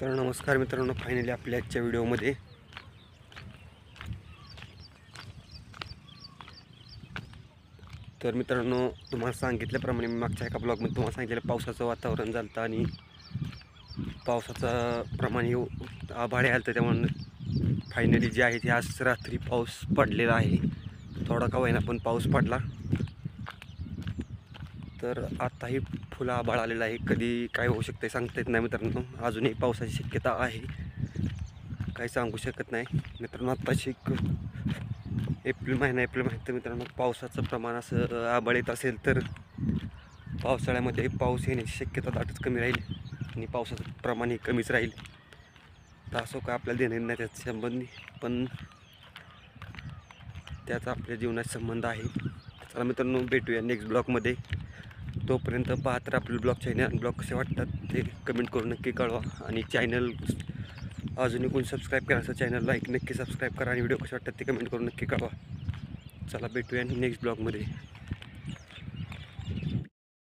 तर नमस्कार मित्रांनो, फायनली आपल्या आजच्या व्हिडिओमध्ये मित्रांनो तुम्हाला सांगितल्याप्रमाणे मी मागच्या एका ब्लॉगमध्ये तुम्हाला सांगितलेलं पावसाचं वातावरण झालं आणि पावसाचं प्रमाण आभाळ आलं, त्यामुळे फायनली जे आहे ते आज रात्री पाऊस पडलेला आहे. थोडा का होईना पण पाऊस पडला. तर आताही फुलं आभाळ आलेलं आहे. कधी काय होऊ शकते सांगता येत नाही मित्रांनो. अजूनही पावसाची शक्यता आहे, काही सांगू शकत नाही मित्रांनो. आत्ताशी एप्रिल महिन्यात मित्रांनो पावसाचं प्रमाण असं आभाळ येत असेल तर पावसाळ्यामध्ये पाऊस येण्याची शक्यता दाटच कमी राहील आणि पावसाचं प्रमाणही कमीच राहील. तर असं काय आपल्याला देणं नाही त्याच्या संबंधी, पण त्याचा आपल्या जीवनाचा संबंध आहे. चला मित्रांनो, भेटूया नेक्स्ट ब्लॉगमध्ये. तोपर्यंत पाहत राहा आपलं ब्लॉग कसे वाटतात ते कमेंट करून नक्की कळवा. आणि चॅनल अजूनही कोणी सबस्क्राईब करा असं चॅनलला नक्की सबस्क्राईब करा आणि व्हिडिओ कसे वाटतात ते कमेंट करून नक्की कळवा. चला भेटूया नेक्स्ट ब्लॉगमध्ये.